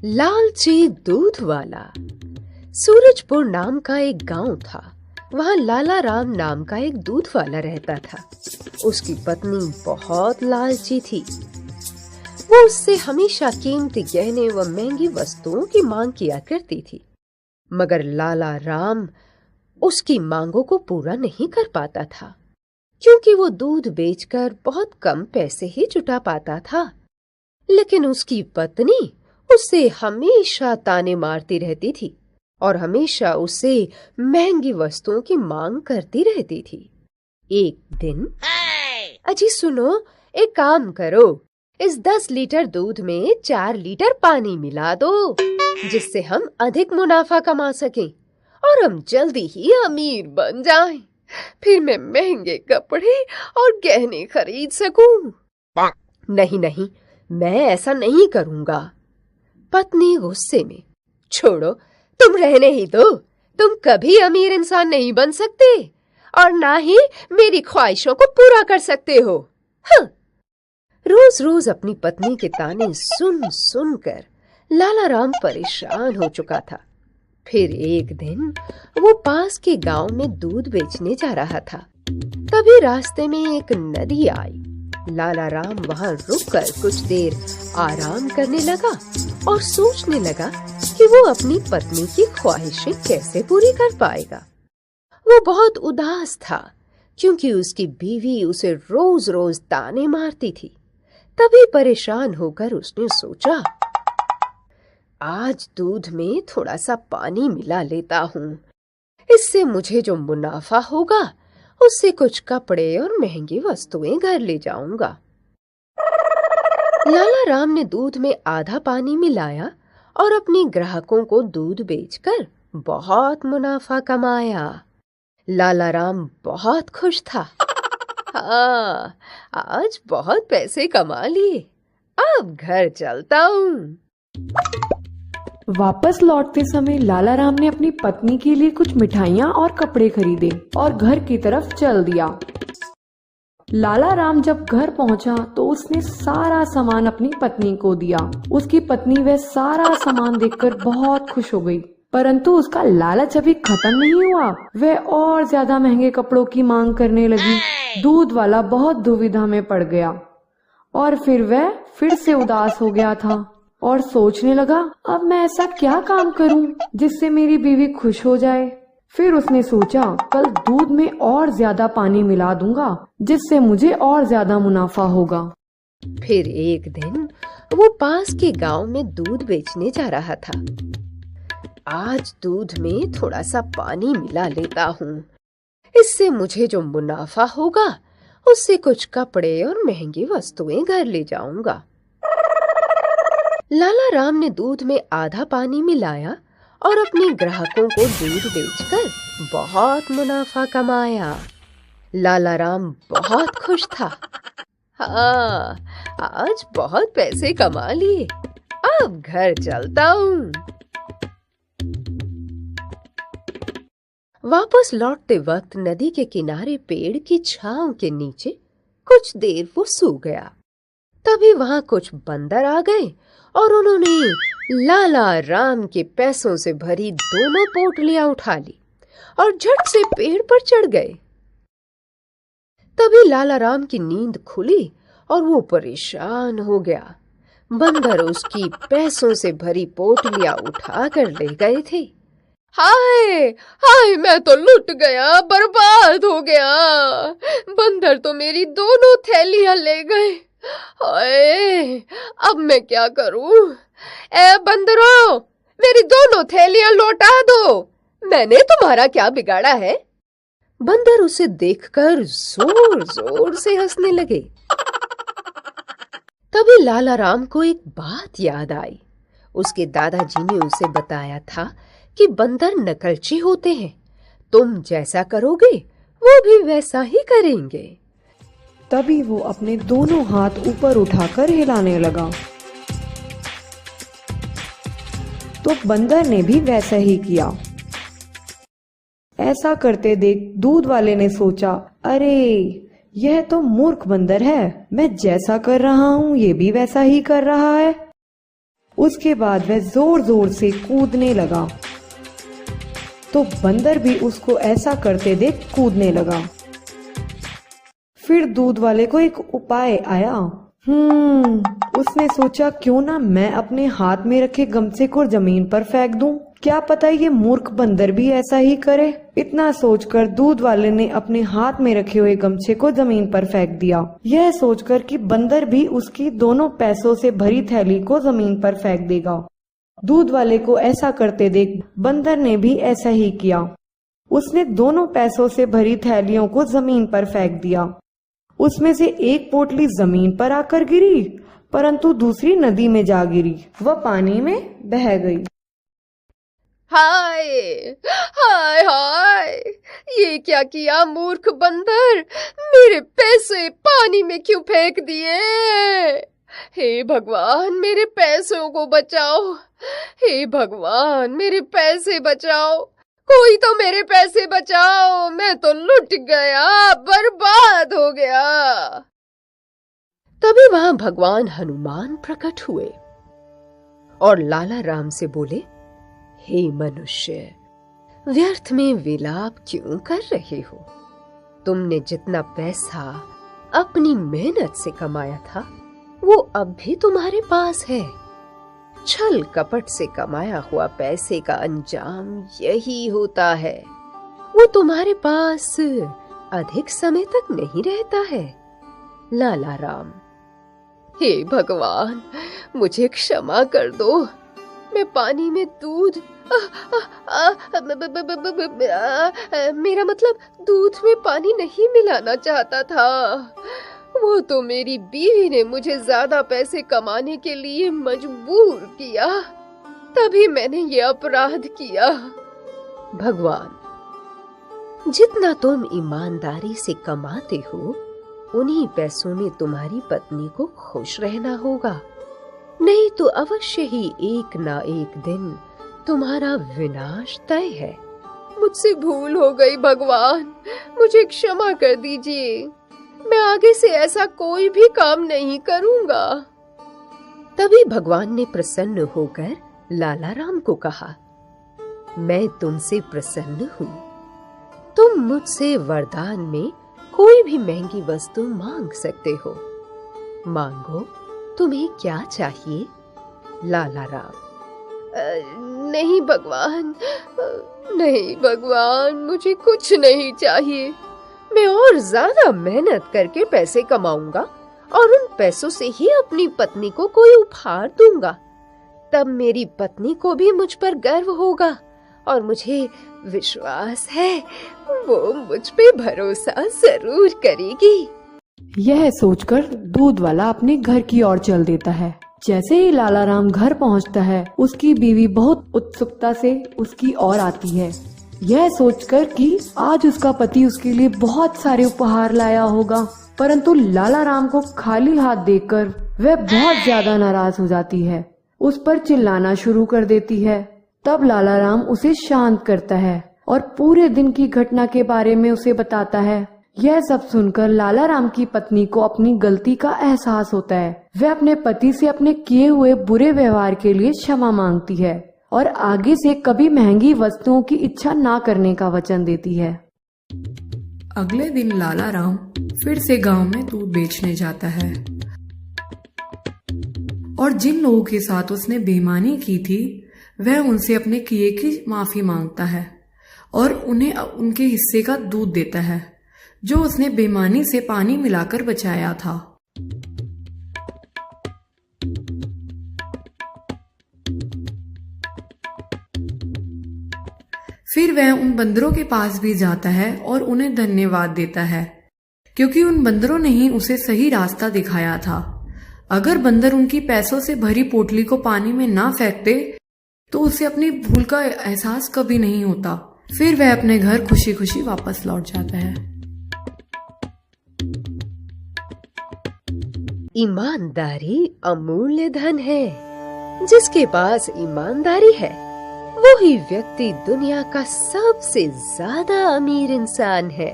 लालची दूध वाला। सूरजपुर नाम का एक गांव था। वहां लाला राम नाम का एक दूध वाला रहता था। उसकी पत्नी बहुत लालची थी। वो उससे हमेशा कीमती गहने व महंगी वस्तुओं की मांग किया करती थी, मगर लाला राम उसकी मांगों को पूरा नहीं कर पाता था, क्योंकि वो दूध बेचकर बहुत कम पैसे ही जुटा पाता था। लेकिन उसकी पत्नी उससे हमेशा ताने मारती रहती थी और हमेशा उससे महंगी वस्तुओं की मांग करती रहती थी। एक दिन, अजी सुनो, एक काम करो, इस 10 लीटर दूध में 4 लीटर पानी मिला दो, जिससे हम अधिक मुनाफा कमा सकें और हम जल्दी ही अमीर बन जाएं। फिर मैं महंगे कपड़े और गहने खरीद सकूं। नहीं नहीं, मैं ऐसा नहीं करूंगा। पत्नी गुस्से में, छोड़ो, तुम रहने ही दो। तुम कभी अमीर इंसान नहीं बन सकते और ना ही मेरी ख्वाहिशों को पूरा कर सकते हो। हाँ। रोज रोज अपनी पत्नी के ताने सुन सुन कर लाला राम परेशान हो चुका था। फिर एक दिन वो पास के गांव में दूध बेचने जा रहा था। तभी रास्ते में एक नदी आई। लाला राम वहां रुककर कुछ देर आराम करने लगा और सोचने लगा कि वो अपनी पत्नी की ख्वाहिशें कैसे पूरी कर पाएगा। वो बहुत उदास था, क्योंकि उसकी बीवी उसे रोज रोज ताने मारती थी। तभी परेशान होकर उसने सोचा, आज दूध में थोड़ा सा पानी मिला लेता हूँ। इससे मुझे जो मुनाफा होगा उससे कुछ कपड़े और महंगी वस्तुएं घर ले जाऊंगा। लाला राम ने दूध में आधा पानी मिलाया और अपने ग्राहकों को दूध बेचकर बहुत मुनाफा कमाया। लाला राम बहुत खुश था। हाँ, आज बहुत पैसे कमा लिए, अब घर चलता हूँ। वापस लौटते समय लाला राम ने अपनी पत्नी के लिए कुछ मिठाइयाँ और कपड़े खरीदे और घर की तरफ चल दिया। लाला राम जब घर पहुंचा तो उसने सारा सामान अपनी पत्नी को दिया। उसकी पत्नी वह सारा सामान देखकर बहुत खुश हो गई, परंतु उसका लालच अभी खत्म नहीं हुआ। वह और ज्यादा महंगे कपड़ों की मांग करने लगी। दूध वाला बहुत दुविधा में पड़ गया और फिर वह फिर से उदास हो गया था और सोचने लगा, अब मैं ऐसा क्या काम करूं जिससे मेरी बीवी खुश हो जाए। फिर उसने सोचा, कल दूध में और ज्यादा पानी मिला दूंगा, जिससे मुझे और ज्यादा मुनाफा होगा। फिर एक दिन वो पास के गांव में दूध बेचने जा रहा था। आज दूध में थोड़ा सा पानी मिला लेता हूँ। इससे मुझे जो मुनाफा होगा उससे कुछ कपड़े और महंगी वस्तुएं घर ले जाऊंगा। लाला राम ने दूध में आधा पानी मिलाया और अपने ग्राहकों को दूध बेचकर बहुत मुनाफा कमाया। लाला राम बहुत खुश था। हाँ, आज बहुत पैसे कमा लिए, अब घर चलता हूँ। वापस लौटते वक्त नदी के किनारे पेड़ की छांव के नीचे कुछ देर वो सो गया। तभी वहां कुछ बंदर आ गए और उन्होंने लाला राम के पैसों से भरी दोनों पोटलियां उठा ली और झट से पेड़ पर चढ़ गए। तभी लाला राम की नींद खुली और वो परेशान हो गया। बंदर उसकी पैसों से भरी पोटलियां उठा कर ले गए थे। हाय हाय, मैं तो लुट गया, बर्बाद हो गया। बंदर तो मेरी दोनों थैलियां ले गए। हाय, अब मैं क्या करूं? ए बंदरों, मेरी दोनों थैलियां लौटा दो। मैंने तुम्हारा क्या बिगाड़ा है? बंदर उसे देखकर जोर जोर से हंसने लगे। तभी लाला राम को एक बात याद आई। उसके दादाजी ने उसे बताया था कि बंदर नकलची होते हैं। तुम जैसा करोगे वो भी वैसा ही करेंगे। तभी वो अपने दोनों हाथ ऊपर उठाकर हिलाने लगा, तो बंदर ने भी वैसा ही किया। ऐसा करते देख दूध वाले ने सोचा, अरे यह तो मूर्ख बंदर है, मैं जैसा कर रहा हूँ ये भी वैसा ही कर रहा है। उसके बाद वह जोर जोर से कूदने लगा, तो बंदर भी उसको ऐसा करते देख कूदने लगा। फिर दूध वाले को एक उपाय आया। उसने सोचा क्यों ना मैं अपने हाथ में रखे गमछे को जमीन पर फेंक दूं, क्या पता ये मूर्ख बंदर भी ऐसा ही करे। इतना सोचकर दूध वाले ने अपने हाथ में रखे हुए गमछे को जमीन पर फेंक दिया, यह सोचकर कि बंदर भी उसकी दोनों पैसों से भरी थैली को जमीन पर फेंक देगा। दूध वाले को ऐसा करते देख बंदर ने भी ऐसा ही किया। उसने दोनों पैसों से भरी थैलियों को जमीन पर फेंक दिया। उसमें से एक पोटली जमीन पर आकर गिरी, परंतु दूसरी नदी में जा गिरी, वह पानी में बह गई। हाय हाय हाय, ये क्या किया मूर्ख बंदर, मेरे पैसे पानी में क्यों फेंक दिए। हे भगवान मेरे पैसों को बचाओ, हे भगवान मेरे पैसे बचाओ, कोई तो मेरे पैसे बचाओ, मैं तो लुट गया, बर्बाद हो गया। तभी वहां भगवान हनुमान प्रकट हुए और लाला राम से बोले, हे मनुष्य, व्यर्थ में विलाप क्यों कर रहे हो। तुमने जितना पैसा अपनी मेहनत से कमाया था वो अब भी तुम्हारे पास है। छल कपट से कमाया हुआ पैसे का अंजाम यही होता है, वो तुम्हारे पास अधिक समय तक नहीं रहता है। लाला राम, हे भगवान मुझे क्षमा कर दो, मैं पानी में दूध मेरा मतलब दूध में पानी नहीं मिलाना चाहता था। वो तो मेरी बीवी ने मुझे ज्यादा पैसे कमाने के लिए मजबूर किया, तभी मैंने ये अपराध किया। भगवान, जितना तुम ईमानदारी से कमाते हो उन्हीं पैसों में तुम्हारी पत्नी को खुश रहना होगा, नहीं तो अवश्य ही एक ना एक दिन तुम्हारा विनाश तय है। मुझसे भूल हो गई भगवान, मुझे क्षमा कर दीजिए, मैं आगे से ऐसा कोई भी काम नहीं करूंगा। तभी भगवान ने प्रसन्न होकर लाला राम को कहा, मैं तुमसे प्रसन्न हूँ, तुम मुझसे वरदान में कोई भी महंगी वस्तु मांग सकते हो, मांगो, तुम्हें क्या चाहिए। लाला राम, नहीं भगवान, नहीं भगवान, मुझे कुछ नहीं चाहिए, मैं और ज्यादा मेहनत करके पैसे कमाऊंगा और उन पैसों से ही अपनी पत्नी को कोई उपहार दूंगा, तब मेरी पत्नी को भी मुझ पर गर्व होगा और मुझे विश्वास है वो मुझ पे भरोसा जरूर करेगी। यह सोचकर दूध वाला अपने घर की ओर चल देता है। जैसे ही लाला राम घर पहुंचता है, उसकी बीवी बहुत उत्सुकता से उसकी ओर आती है, यह सोचकर कि आज उसका पति उसके लिए बहुत सारे उपहार लाया होगा। परंतु लाला राम को खाली हाथ देखकर वह बहुत ज्यादा नाराज हो जाती है, उस पर चिल्लाना शुरू कर देती है। तब लाला राम उसे शांत करता है और पूरे दिन की घटना के बारे में उसे बताता है। यह सब सुनकर लाला राम की पत्नी को अपनी गलती का एहसास होता है। वह अपने पति से अपने किए हुए बुरे व्यवहार के लिए क्षमा मांगती है और आगे से कभी महंगी वस्तुओं की इच्छा ना करने का वचन देती है। अगले दिन लाला राम फिर से गांव में दूध बेचने जाता है और जिन लोगों के साथ उसने बेईमानी की थी वह उनसे अपने किए की माफी मांगता है और उन्हें उनके हिस्से का दूध देता है जो उसने बेईमानी से पानी मिलाकर बचाया था। फिर वह उन बंदरों के पास भी जाता है और उन्हें धन्यवाद देता है क्योंकि उन बंदरों ने ही उसे सही रास्ता दिखाया था। अगर बंदर उनकी पैसों से भरी पोटली को पानी में ना फेंकते तो उसे अपनी भूल का एहसास कभी नहीं होता। फिर वह अपने घर खुशी खुशी वापस लौट जाता है। ईमानदारी अमूल्य धन है, जिसके पास ईमानदारी है वही व्यक्ति दुनिया का सबसे ज्यादा अमीर इंसान है।